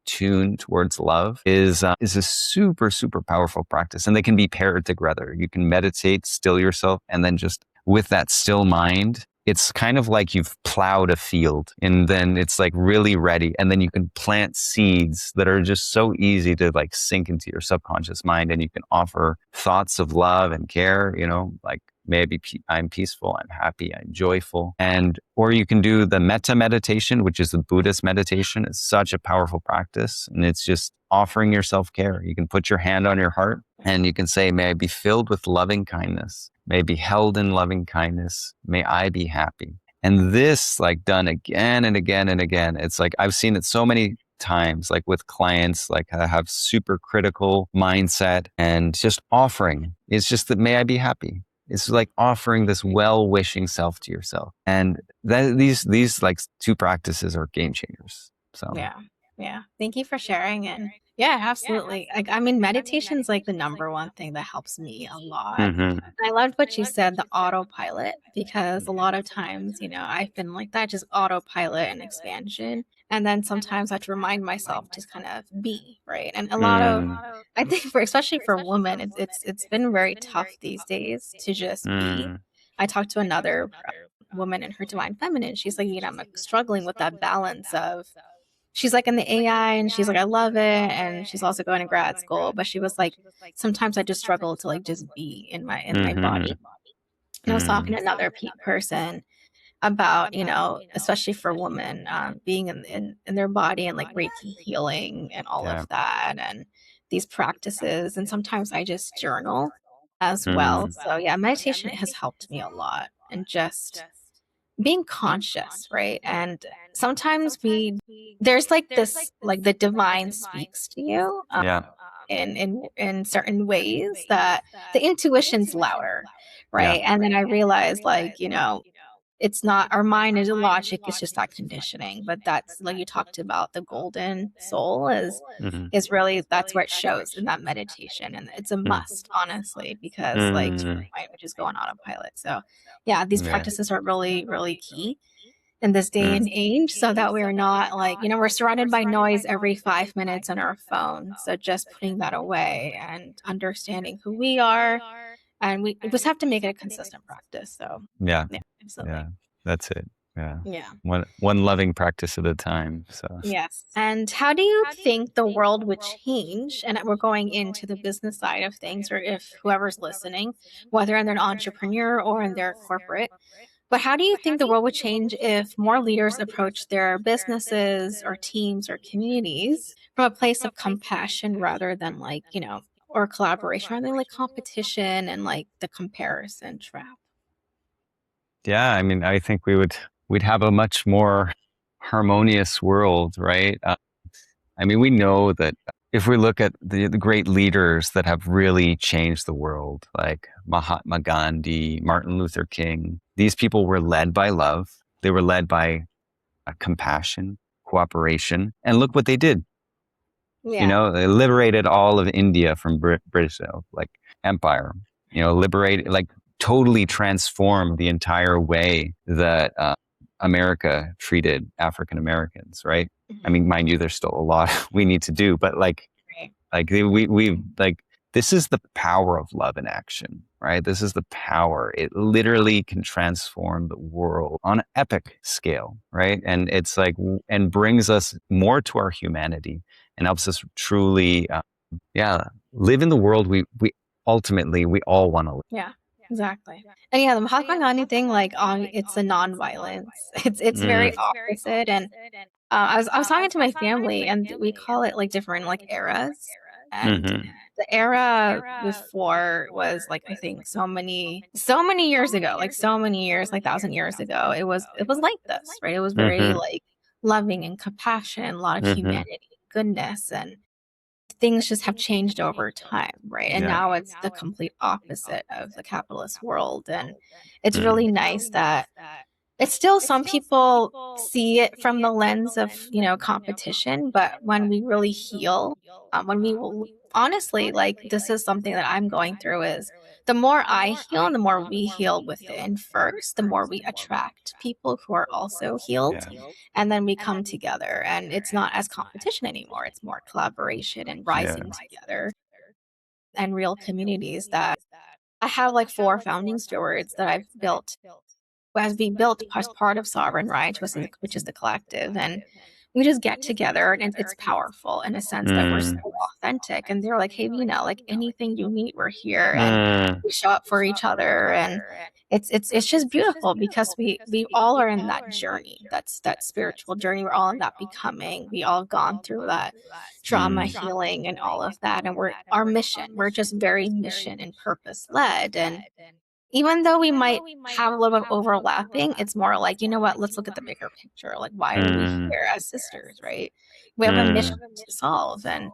tuned towards love is a super powerful practice, and they can be paired together. You can meditate, still yourself, and then just with that still mind, it's kind of like you've plowed a field, and then it's like really ready, and then you can plant seeds that are just so easy to like sink into your subconscious mind, and you can offer thoughts of love and care, like maybe I'm peaceful, I'm happy, I'm joyful. Or you can do the metta meditation, which is the Buddhist meditation. It's such a powerful practice. And it's just offering yourself care. You can put your hand on your heart and you can say, may I be filled with loving kindness. May I be held in loving kindness. May I be happy. And this, like, done again and again and again, it's like I've seen it so many times, like with clients, like I have super critical mindset, and just offering is just that, may I be happy. It's like offering this well-wishing self to yourself. And these like two practices are game changers. So, yeah, yeah. Thank you for sharing. And yeah, absolutely. Like, I mean, meditation's like the number one thing that helps me a lot. hmm I loved what you said, the autopilot, because a lot of times, I've been like that, just autopilot and expansion. And then sometimes I have to remind myself to kind of be, right? And a lot of, mm, I think especially for women, it's been very tough these days to just be. mm, I talked to another woman in her divine feminine. She's like, I'm like struggling with that balance of, she's like in the AI and she's like, I love it. And she's also going to grad school. But she was like, sometimes I just struggle to like just be in my hmm body. And I was talking mm, to another person about, especially for women, being in their body and like Reiki healing and all of yeah. that and these practices. And sometimes I just journal as well. Mm, So yeah, meditation has helped me a lot and just being conscious, right? And sometimes there's like this, like the divine speaks to you. yeah. in certain ways that the intuition's louder, Yeah. right? And then I realized, like, it's not our mind is logic, it's just that conditioning. But that's like you talked about, the golden soul Hmm. is really, that's where it shows in that meditation. And it's a must, honestly, because like to your Mm. point, which is going on autopilot. So yeah, these Yeah. practices are really, really key in this day Mm. and age, so that we're not like, we're surrounded by noise every 5 minutes on our phone. So just putting that away and understanding who we are, and we just have to make it a consistent practice. So Yeah. yeah, Yeah. absolutely. That's it. Yeah. Yeah. One loving practice at a time. So Yes. And how do you think the world would change? And we're going into the business side of things, or if whoever's listening, whether they're an entrepreneur or in their corporate, but how do you think the world would change if more leaders approach their businesses or teams or communities from a place of compassion rather than like, or collaboration, rather than like competition and like the comparison trap? yeah, I mean, I think we'd have a much more harmonious world, right? I mean, we know that if we look at the great leaders that have really changed the world, like Mahatma Gandhi, Martin Luther King, these people were led by love. They were led by compassion, cooperation, and look what they did. Yeah. They liberated all of India from British like empire. Liberated, like totally transformed the entire way that America treated African Americans. Right. I Mhm. mean, mind you, there's still a lot we need to do, but Right. we like this is the power of love in action, right? This is the power. It literally can transform the world on an epic scale, right? And it's like and brings us more to our humanity and helps us truly, yeah, live in the world we ultimately we all want to live. Yeah, exactly. And yeah, the Mahatma Gandhi thing, like, it's a non-violence. It's very Mm, opposite. And I was talking to my family, and we call it like different like eras. And mm-hmm, the era before was like, I think so many years ago, like so many years, like 1,000 years ago, it was like this, right? It was very mm-hmm, like loving and compassion, a lot of mm-hmm, humanity, goodness, and things just have changed over time, right? And yeah, now it's the complete opposite of the capitalist world. And it's mm, really nice that it's still, some people see it from the lens of, competition, but when we really heal, when we will honestly, like, this is something that I'm going through, is the more I heal and the more we heal within first, the more we attract people who are also healed. yeah, And then we come together, and it's not as competition anymore. It's more collaboration and yeah, rising together, and real communities. That I have like four founding stewards that I've built, as being built as part of Sovereign Right, which is the collective. And we just get together, and it's powerful in a sense that we're so mm, authentic. And they're like, hey, like anything you need, we're here. And mm, we show up for each other. And it's just beautiful, because we all are in that journey. That's that spiritual journey. We're all in that becoming. We all have gone through that trauma mm, healing and all of that. And our mission, we're just very mission and purpose led. And even though we might have a little bit of overlapping, it's more like, you know what, let's look at the bigger picture. Like, why are we mm, here as sisters, right? We have a mission mm, to solve, and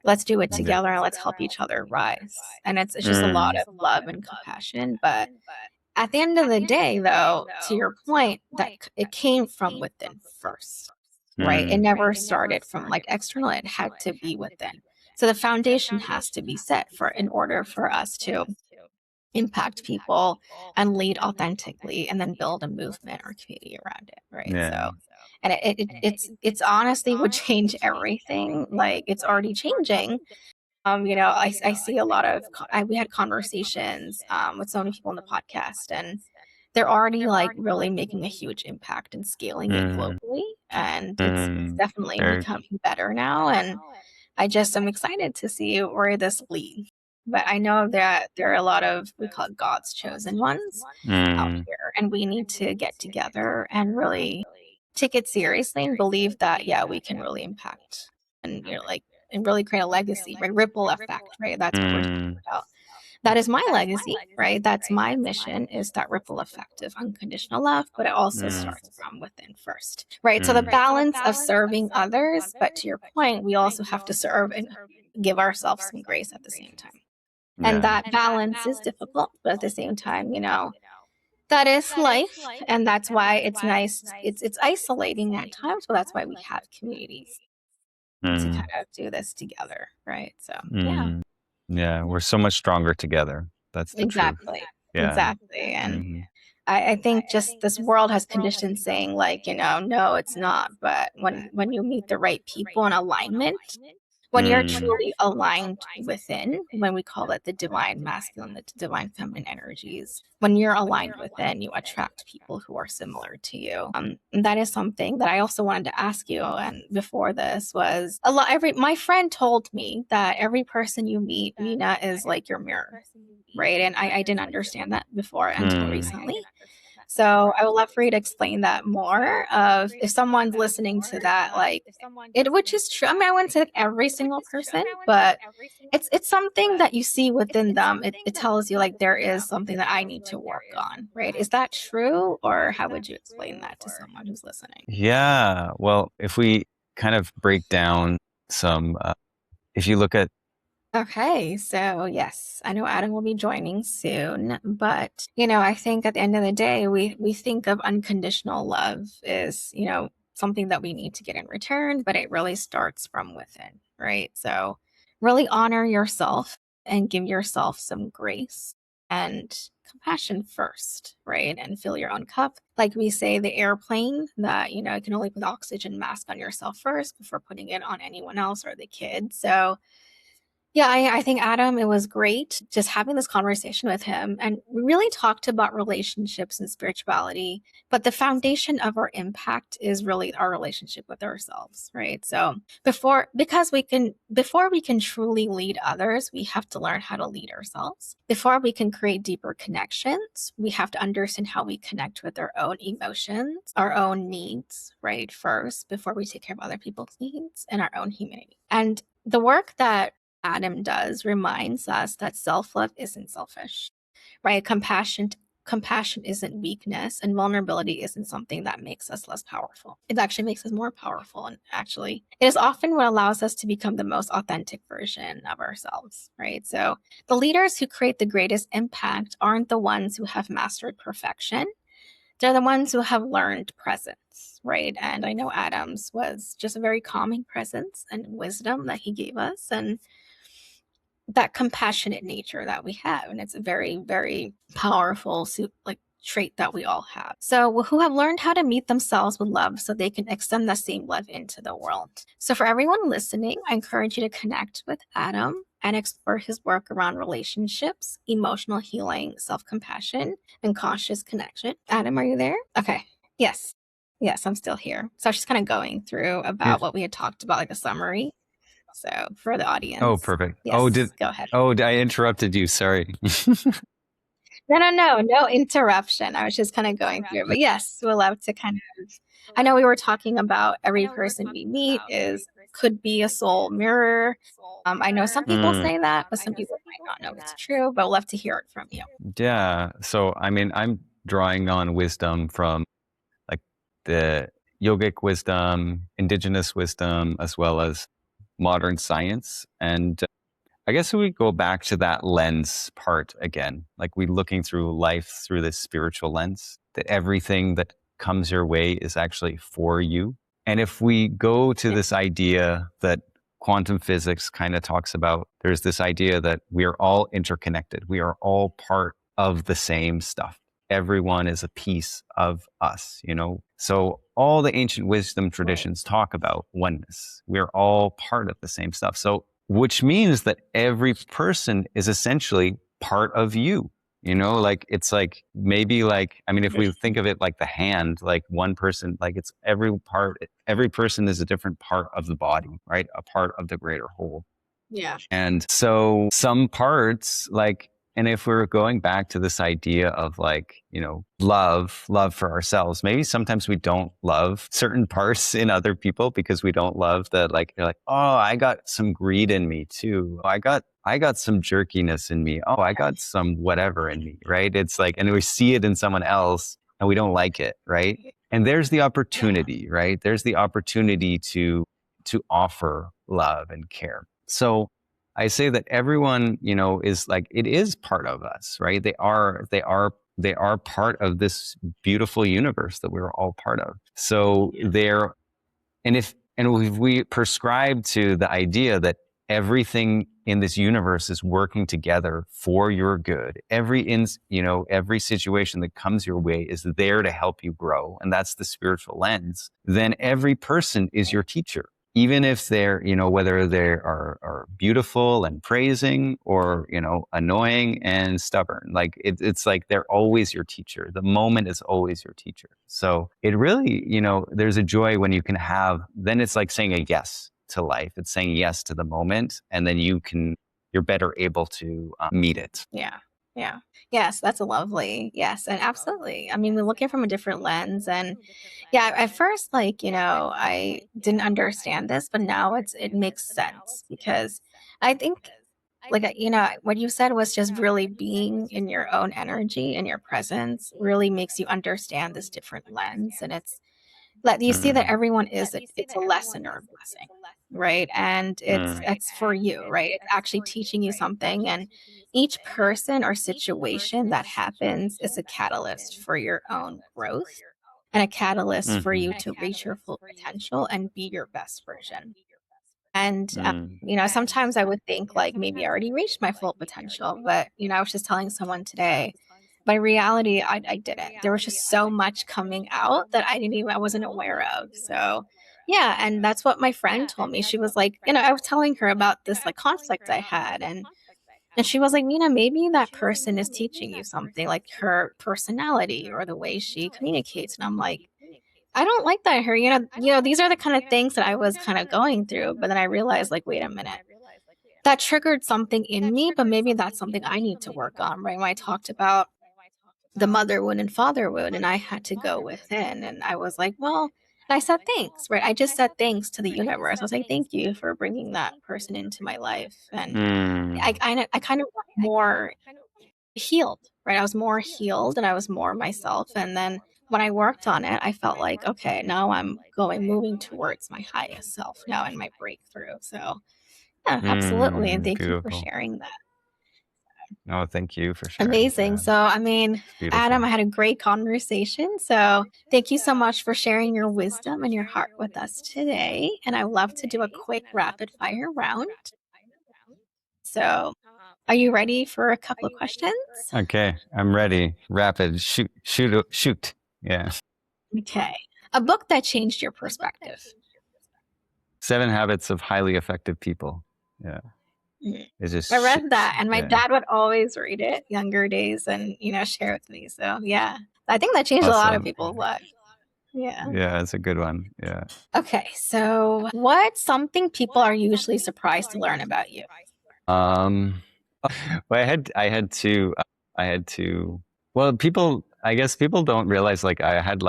let's do it yeah, together, and let's help each other rise. And it's just a lot mm, of love and compassion. But at the end of the day, though, to your point, that it came from within first, right? It mm, never started from like external, it had to be within. So the foundation has to be set for, in order for us to impact people and lead authentically, and then build a movement or community around it, right? yeah, So, and it's honestly would change everything. Like, it's already changing. I see a lot of we had conversations with so many people on the podcast, and they're already like really making a huge impact and scaling it mm, globally. And it's mm, definitely very, becoming better now. And I just am excited to see where this leads. But I know that there are a lot of, we call it God's chosen ones out mm, here, and we need to get together and really take it seriously and believe that, yeah, we can really impact, and, like, and really create a legacy, right? Ripple effect, right? That's what we're talking mm, about. That is my legacy, right? That's my mission, is that ripple effect of unconditional love, but it also Mm, starts from within first, right? So the mm, balance of serving others, but to your point, we also have to serve and give ourselves some grace at the same time. And yeah. that balance is difficult, but at the same time, that is life. And that's why it's nice. It's isolating at times, but that's why we have communities to Mm, kind of do this together, right? So yeah. mm. Yeah, we're so much stronger together. That's the truth. Exactly. Yeah. Exactly. And Hmm. I think just this world has conditioned saying like, no, it's not. But when you meet the right people in alignment, when you're Mm, truly aligned within, when we call it the divine masculine, the divine feminine energies, when you're aligned within, you attract people who are similar to you. And that is something that I also wanted to ask you. And before this was a lot. My friend told me that every person you meet, Nina, is like your mirror, right? And I didn't understand that before until mm. recently. So I would love for you to explain that more of if someone's listening to that, like which is true. I mean, I wouldn't say like every single person, but it's something that you see within them. It tells you like there is something that I need to work on, right? Is that true? Or how would you explain that to someone who's listening? Yeah. Well, if we kind of break down some, if you look at, Okay, so yes, I know Adam will be joining soon, but I think at the end of the day, we think of unconditional love is, something that we need to get in return, but it really starts from within, right? So really honor yourself and give yourself some grace and compassion first, right? And fill your own cup. Like we say, the airplane that, you can only put oxygen mask on yourself first before putting it on anyone else or the kid. So yeah, I think Adam, it was great just having this conversation with him. And we really talked about relationships and spirituality, but the foundation of our impact is really our relationship with ourselves, right? So before we can truly lead others, we have to learn how to lead ourselves. Before we can create deeper connections, we have to understand how we connect with our own emotions, our own needs, right? First, before we take care of other people's needs and our own humanity. And the work that Adam does reminds us that self-love isn't selfish, right? Compassion isn't weakness, and vulnerability isn't something that makes us less powerful. It actually makes us more powerful, and actually it is often what allows us to become the most authentic version of ourselves, right? So the leaders who create the greatest impact aren't the ones who have mastered perfection. They're the ones who have learned presence, right? And I know Adam's was just a very calming presence and wisdom that he gave us, and that compassionate nature that we have. And it's a very, very powerful like trait that we all have. So who have learned how to meet themselves with love so they can extend that same love into the world. So for everyone listening, I encourage you to connect with Adam and explore his work around relationships, emotional healing, self-compassion, and conscious connection. Adam, are you there? Okay. Yes. Yes, I'm still here. So I was just kind of going through Yeah. about what we had talked about, like a summary. So for the Oh, audience, perfect. yes, go ahead. I interrupted you. Sorry. No interruption. I was just kind of going through, but yes, we'll love to kind of. I know we were talking about every person we meet could be a soul mirror. I know some people Mm, say that, but some people might not know it's true. But we'll love to hear it from you. yeah. So, I mean, I'm drawing on wisdom from like the yogic wisdom, indigenous wisdom, as well as modern science. And I guess we go back to that lens part again, like we looking through life through this spiritual lens, that everything that comes your way is actually for you. And if we go to Yeah. this idea that quantum physics kind of talks about, there's this idea that we are all interconnected. We are all part of the same stuff. Everyone is a piece of us, you know? So all the ancient wisdom Right. traditions talk about oneness. We're all part of the same stuff. So, which means that every person is essentially part of you. You know, like it's like maybe like, I mean, if we think of it like the hand, like one person, like it's every person is a different part of the body, right? A part of the greater whole. Yeah. And so some parts, like, and if we're going back to this idea of like, you know, love for ourselves, maybe sometimes we don't love certain parts in other people because we don't love that, like, you're like, oh, I got some greed in me too. I got I got some jerkiness in me. Oh, I got some whatever in me, right? It's like, and we see it in someone else and we don't like it, right? And there's the Yeah. opportunity, right? There's the opportunity to offer love and care. So I say that everyone, is like, it is part of us, right? They are part of this beautiful universe that we're all part of. So they're, and if we prescribe to the idea that everything in this universe is working together for your good, every situation that comes your way is there to help you grow, and that's the spiritual lens, then every person is your teacher. Even if they're, whether they are beautiful and praising, or, annoying and stubborn, like it's like they're always your teacher. The moment is always your teacher. So it really, there's a joy when you can then it's like saying a yes to life. It's saying yes to the moment, and then you're better able to meet it. Yeah. Yeah. Yes, that's a lovely. Yes, and absolutely. I mean, we look at it from a different lens, and yeah, at first, like, I didn't understand this, but now it makes sense because I think, like, what you said was just really being in your own energy and your presence really makes you understand this different lens, and it's let you see that Mm, everyone it's a lesson or a blessing, right? And mm, it's for you, right? It's actually teaching you something, and each person or situation that happens is a catalyst for your own growth and a catalyst for mhm, you to reach your full potential and be your best version. And, mm, sometimes I would think like maybe I already reached my full potential, but, I was just telling someone today, by reality, I didn't. There was just so much coming out that I wasn't aware of. So, yeah. And that's what my friend told me. She was like, I was telling her about this like conflict I had. And she was like, maybe that person is teaching you something, like her personality or the way she communicates. And I'm like, I don't like that her, these are the kind of things that I was kind of going through, but then I realized like, wait a minute. That triggered something in me, but maybe that's something I need to work on, right? When I talked about the mother wound and father wound, and I had to go within, and I was like, well, and I said thanks, right? I just said thanks to the universe. I was like, thank you for bringing that person into my life, and mm, I kind of got more healed, right? I was more healed, and I was more myself, and then when I worked on it, I felt like, okay, now I'm moving towards my highest self now in my breakthrough. So, yeah, absolutely, and thank you for beautiful. sharing that. Oh, thank you for sharing. Amazing. Yeah, So, I mean, it's Adam, beautiful. I had a great conversation. So, thank you so much for sharing your wisdom and your heart with us today. And I would love to do a quick rapid fire round. So, are you ready for a couple of questions? Okay, I'm ready. Rapid, shoot, shoot, shoot. Yeah. Okay. A book that changed your perspective. 7 Habits of Highly Effective People. Yeah, Mm. it's just I read that, and my yeah, dad would always read it younger days and, share with me. So, yeah, I think that changed a lot of awesome. people's lives. Yeah. Yeah, it's a good one. Yeah. Okay. So, what's something people are usually surprised to learn about you? Um, well, I had to, well, I guess people don't realize, like, I had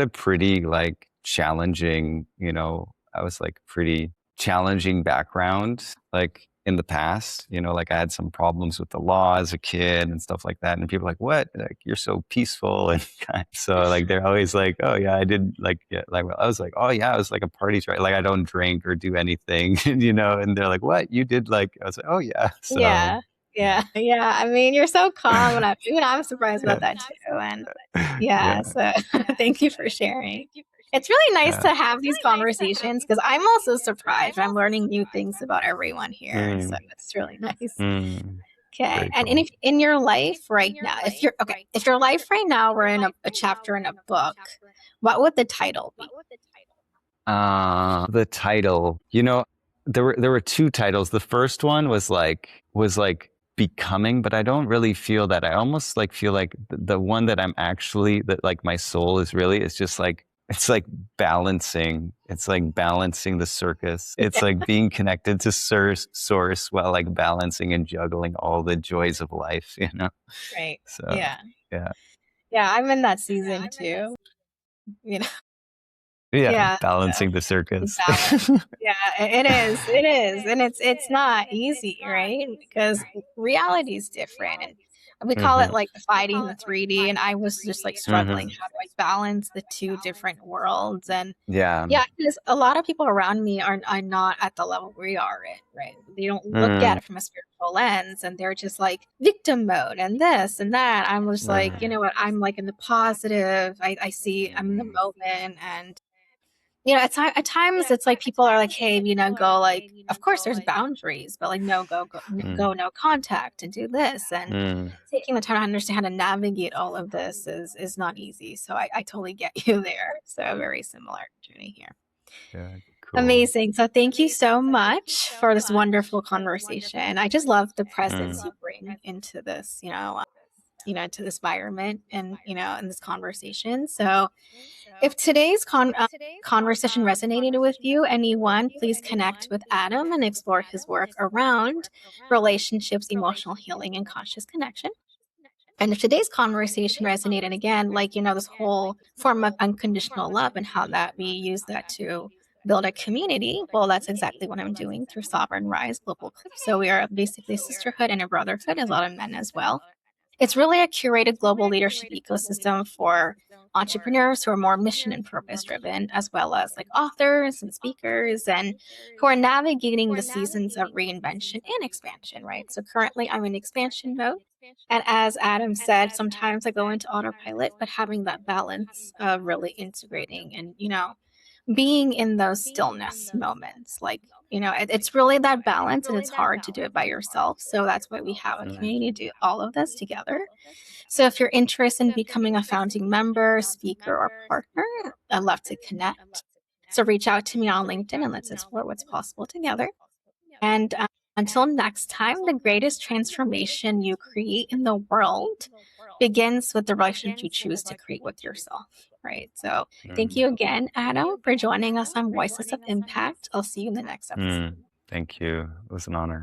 a pretty, like, challenging, I was like pretty challenging background, like in the past, like I had some problems with the law as a kid and stuff like that. And people are like, what? Like, you're so peaceful and kind. So like, they're always like, oh yeah, I did like, yeah, like, I was like, oh yeah, I was like a party, right? Like I don't drink or do anything, and they're like, what? You did like, I was like, oh yeah. So Yeah. yeah. Yeah. Yeah. I mean, you're so calm, and I'm surprised about Yeah. that too. And yeah, Yeah. so thank you for sharing. It's really nice Yeah. to have these conversations because I'm also surprised. I'm learning new things about everyone here. So Mm, it's really nice. mm, Okay. very And cool. if in your life right now, if your life right now were in a chapter in a book, what would the title be? The title, there were two titles. The first one was like becoming, but I don't really feel that. I almost like feel like the one that I'm actually, that like my soul is really, is just like, it's like balancing. It's like balancing the circus. It's like being connected to source while like balancing and juggling all the joys of life. Right. So Yeah. yeah. Yeah. I'm in that season too. You know. Yeah, Yeah, balancing the circus. balance. Yeah, it is, it is, and it's not easy, right? Because reality is different, and we call it, Hmm. like, fighting the 3D, and I was just, like, struggling, Hmm. how do I balance the 2 different worlds, and Yeah. yeah, because a lot of people around me are not at the level we are in, right? They don't look at Mm, it from a spiritual lens, and they're just like victim mode and this and that. I'm just like, you mm, know what? I'm like in the positive. I see I'm in the moment, and at times it's like people are like, hey, go like. Of course, there's boundaries, but like, no, mm, go, no contact, and do this, and mm. taking the time to understand how to navigate all of this is not easy. So I totally get you there. So very similar journey here. Good. Cool. Amazing. So thank you so much for this wonderful conversation. I just love the presence Mm, you bring into this, into this environment and, in this conversation. So if today's conversation resonated with you, anyone, please connect with Adam and explore his work around relationships, emotional healing, and conscious connection. And if today's conversation resonated again, like, this whole form of unconditional love and how that we use that to build a community, well, that's exactly what I'm doing through Sovereign Rise Global Clip. So we are basically a sisterhood and a brotherhood, as a lot of men as well. It's really a curated global leadership ecosystem for entrepreneurs who are more mission and purpose driven, as well as like authors and speakers and who are navigating the seasons of reinvention and expansion, right? So currently I'm in expansion mode. And as Adam said, sometimes I go into autopilot, but having that balance of really integrating and, being in those stillness moments. Like, it's really that balance and it's hard to do it by yourself. So that's why we have a mm, community to do all of this together. So if you're interested in becoming a founding member, speaker, or partner, I'd love to connect. So reach out to me on LinkedIn and let's explore what's possible together. And until next time, the greatest transformation you create in the world begins with the relationship you choose to create with yourself, right? So thank mm, you again, Adam, for joining us on Voices of Impact. I'll see you in the next episode. mm. Thank you. It was an honor.